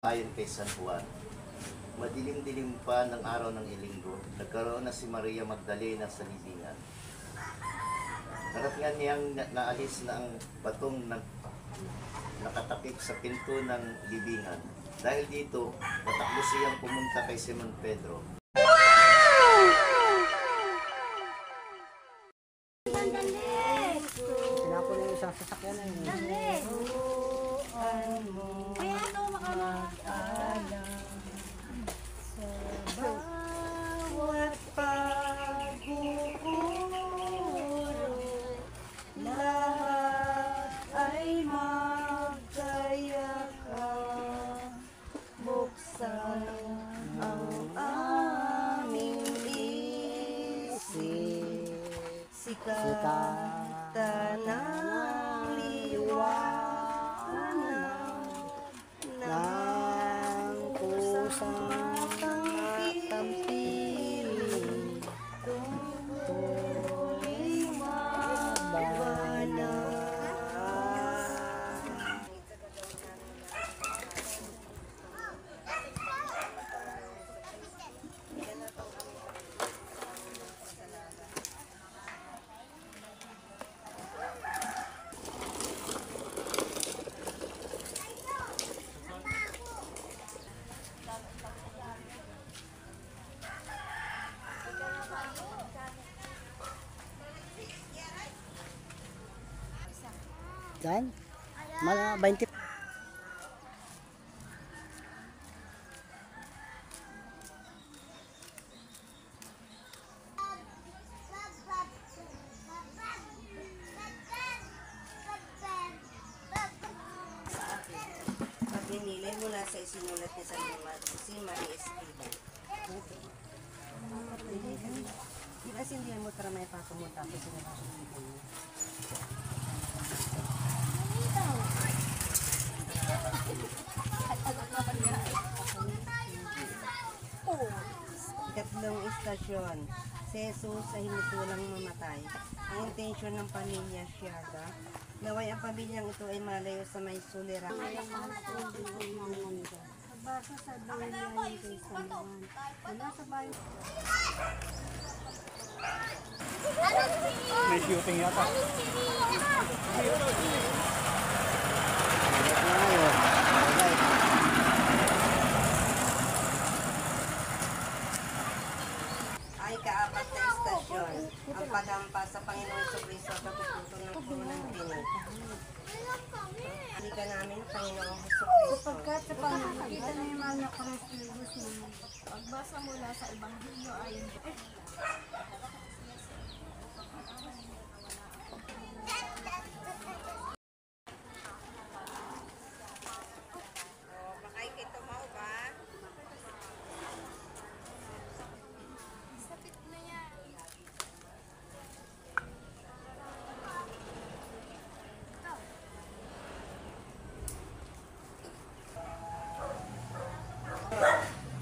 Ayon kay San Juan, madilim-dilim pa ng araw ng Ilinggo, nagkaroon na si Maria Magdalena sa libingan. Naratingan niyang naalis na ang batong nakatakip sa pinto ng libingan. Dahil dito, natakbo siyang pumunta kay Simon Pedro. Sinapon na yung isang sasakyan na yun. Kaya ito makakaalam sa bawat pagkukuro, lahat ay magkayakap, buksan ang aming isip, sikatan ng liwanag ng pusang tampiling, tuloy mabanal. Dan, malah 20. Pinili mula sa isinulat ni San si Maria Escriba. Di ba sindihan mo para may papumunta ako sa nakasunod mo? Ikatlong istasyon, si Jesus sa hinitulang mamatay. Ang intensyon ng pamilya Siaga, naway ang pamilyang ito ay malayo sa may sulirahan. Basa sa Evangelyo kay San Juan. Wala sa bayan. May shooting yata. Ay kaapat na istasyon, ang paghampas sa Panginoon Jesucristo at pagpuputo ng puno ng tinig. Halika namin, Panginoong Jesucristo. Sapagkat sa pamamagitan ni Maria Cruz na Pagbasa mula sa Ebanghelyo ayon kay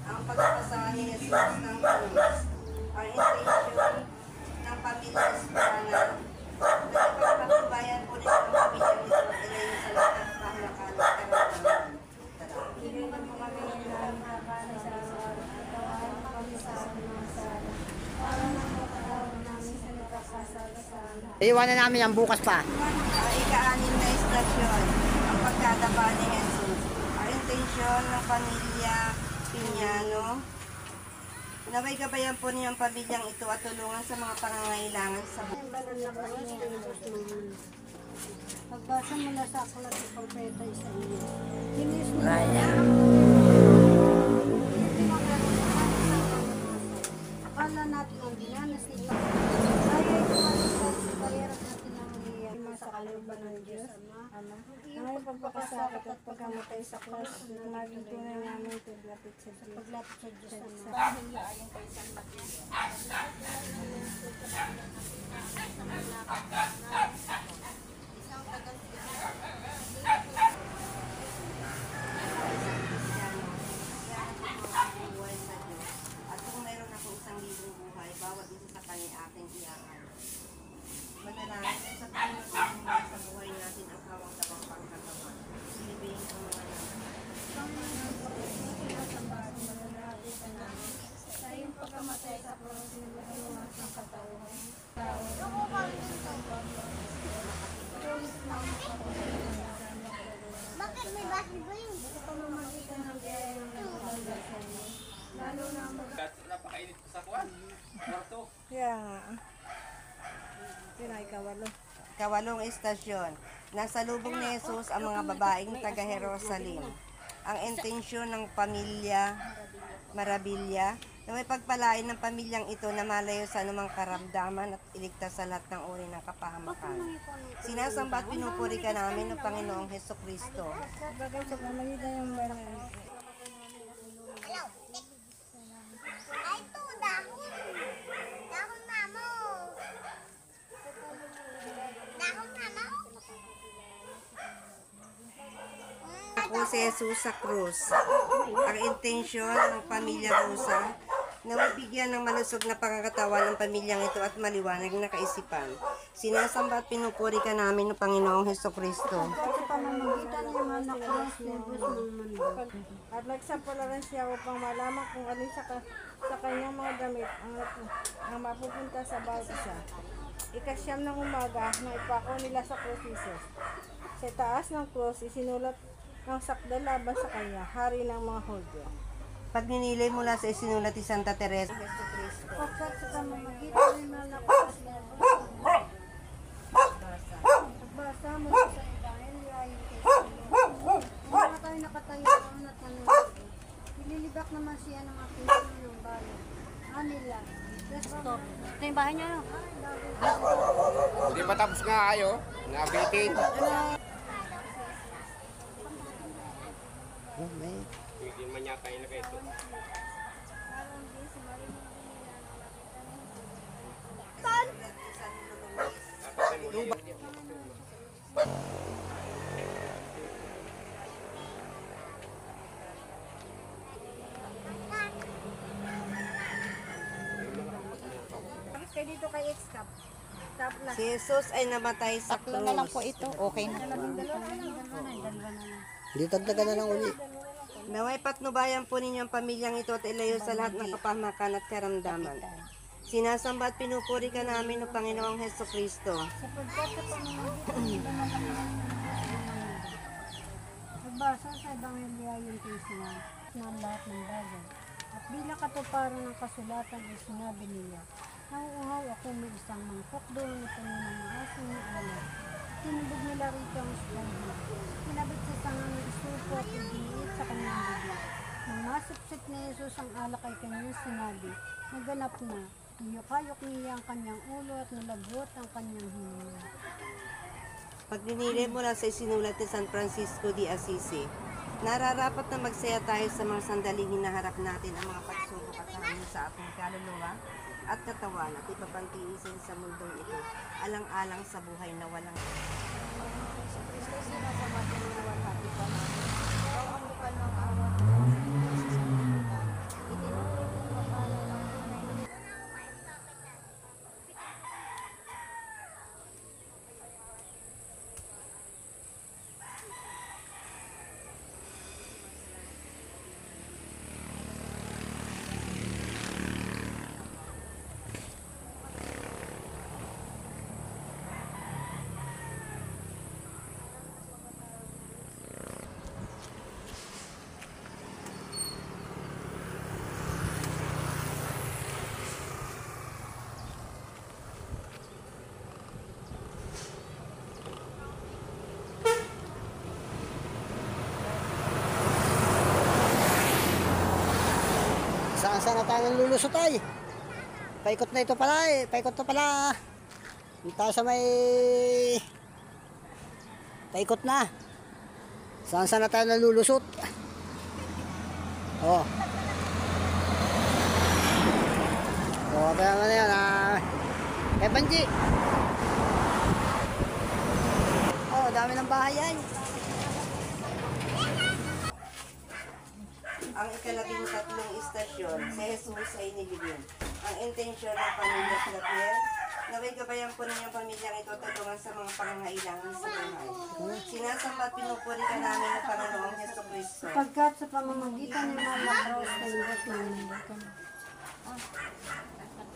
ang pagpapasahan ni Jesus ng krus, ang intensyon ng pamilya Hispana, nagpapatubayan po nila ang pamilya nito ilayo sa lahat ng pahalakan at karamdaman. ibigay mo kami ng haba sa katawan kami sa mga sala. Para makatawag namin sa nagkakasagasaan. Iiwanan namin yan bukas pa. Ang ika-anim na istasyon, ang pagdadapa ni Jesus, ang intensyon ng pamilya Piñano. Naway gabayan po niyo ang pamilyang ito at tulungan sa mga pangangailangan sa buhay. Ang banal na Panginoon Jesus naman. Pagbasa mula sa aklat ng propeta Isaías. Hinis mo akala natin ang dinanas ni Ito. Ayaw kumalitan sa bayaran natin ang iyan sa kalooban ng Diyos. Ama, ang pagpapasakit at pagkamatay sa klas na naging tunay namin paglapit sa Diyos. Paglapit sa Diyos. Sa Ebanghelyo ayon kay San Mateo. At kung mayroon ako 1,000 buhay, bawat isa sa kanya aking iyakan. Manalangin sa Panginoon sa buhay natin ang hawak sa pangkatawa. Silibing ang mga naman. Ikawalong istasyon. Nasa lubong ni Jesus ang mga babaeng taga Jerusalem. Ang intensyon ng pamilya Marabilla na may pagpalain ng pamilyang ito na malayo sa anumang karamdaman at iligtas sa lahat ng uri ng kapahamakan. Sinasamba at pinupuri ka namin ng Panginoong Heso Kristo. Ako si Jesus sa krus. Ang intensyon ng pamilya Rosa na mabigyan ng malusog na pangangatawan ng pamilyang ito at maliwanag na kaisipan. Sinasamba at pinupuri ka namin ng Panginoong Heso Kristo. Sa pamamagitan ng mga nakros ni Diyos ng mundo. At nagsampula rin siya upang malaman kung alin sa kanyang mga damit ang mapupunta sa bawat isa. Ikasyam ng umaga nang ipako nila sa krus Sa taas ng krus, isinulat ng sakdal laban sa kanya, hari ng mga Hudyo. Pagninilay mula sa isinulat ni Santa Teresa. Pagkat sa pamamagitan ng mga nakros ni Nagbasa mo sa Ebanghelyo ayon kay San. Mga tayo nakatayo at nanonood. Ililibak naman siya ng ating ng bayan. Manila. Stop. Ito yung bahay niya, no? Hindi pa tapos nga kayo. Nabitin. Oh, may. Hindi man yata yun na kayo. Kaya dito kay X-Cup. Stop na. Si Jesus ay namatay sa krus. Tatlo na lang po ito. Okay na. Hindi tagdagan na lang uli. Naway patnubayan po ninyo ang pamilyang ito at ilayo sa lahat ng kapahamakan at karamdaman. Sinasamba at pinupuri ka namin ng Panginoong Heso Kristo. Sapagkat sa pamamagitan ng nagbasa sa Ebanghelyo ayon kay San ng lahat ng bagay. At bilang katuparan ng kasulatan ay sinabi niya, nauuhaw ako may isang mangkok doon na puno ng maasim na alak. Tinubog nila rito ang spongha. Kinabit sa sangang ng isupo at iginiit sa kanyang bibig. Nang masipsip ni Jesus ang alak ay kanyang sinabi, naganap na. Niyukayok niya ang kanyang ulo at nalagot ang kanyang hininga. Pagninilay mula sa isinulat ni San Francisco de Assisi, nararapat na magsaya tayo sa mga sandaling hinaharap natin ang mga pagsubok at hamon sa ating kaluluwa at katawan at ipapantiisin sa mundong ito, alang-alang sa buhay na walang Saan na tayo lulusot ay? Paikot na ito pala eh. Paikot na pala. Yung tayo sa may... Paikot na. Saan na tayo nalulusot? Oh. Oh, kaya nga na yan ah. Eh, Banji. Oh, dami ng bahay yan. Ang ikalabing-tatlong istasyon, si Jesus ay niligin. Ang intensyon ng pamilya Clapier, naway gabayan po ninyong pamilyang ito tulungan sa mga pangangailangan sa buhay. Sinasamba at pinupuri ka namin ng Panginoong Heso Kristo. Pagkat sa pamamagitan ng mga nakros ay Diyos ng mundo.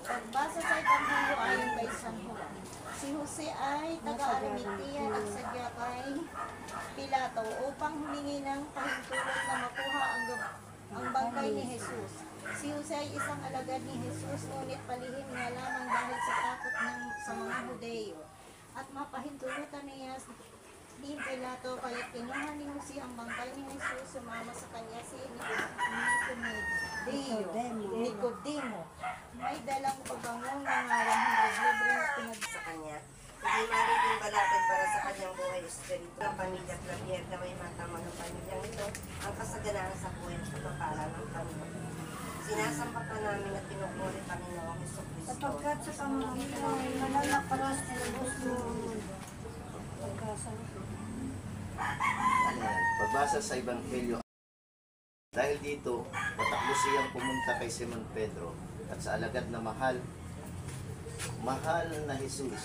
Pagbasa sa Ebanghelyo ayon kay San Juan. Si Jose ay taga-Arimatea at sadya kay Pilato upang humingi ng pahintulot na makuha ang bangkay ni Jesus. Si Jose ay isang alagad ni Jesus, ngunit palihim nga lamang dahil sa takot sa mga Hudeyo. at mapahintulutan niya din Pilato, kaya kinuha ni Jose ang bangkay ni Jesus, sumama sa kanya si Nicodemo. May dalang pagbangon ng 100 libreng pinag sa kanya. Hindi magiging balakid para sa kanyang buhay espiritu ng pamilya Clavier na may matama ng pamilyang ito ang kasaganaan sa buhay at kapapala ng Panginoon. Sinasamba pa namin at pinupuri Panginoong Jesucristo. Sapagkat sa pamamagitan ay malalaparas na lubos mo pagkasal. Ayan. Pagbasa sa Ebanghelyo. Dahil dito, patakbo siyang pumunta kay Simon Pedro at sa alagad na mahal na Jesus,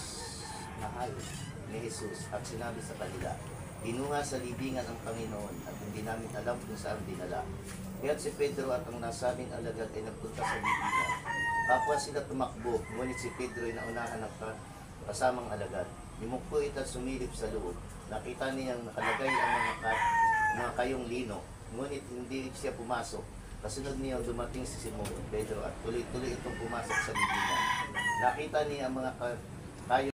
mahal ni Jesus, at sinabi sa kanila, "Kinuha sa libingan ang Panginoon at hindi namin alam kung saan dinala." Kaya't si Pedro at ang nasabing alagad ay nagpunta sa libingan. Kapwa sila tumakbo, ngunit si Pedro ay naunahan ng kasamang alagad. Yumukpo ito at sumilip sa loob. Nakita niyang nakalagay ang mga kayong lino, ngunit hindi siya pumasok. Kasunod niya dumating si Simon Pedro at tuloy-tuloy itong pumasok sa libingan. Nakita niya ang mga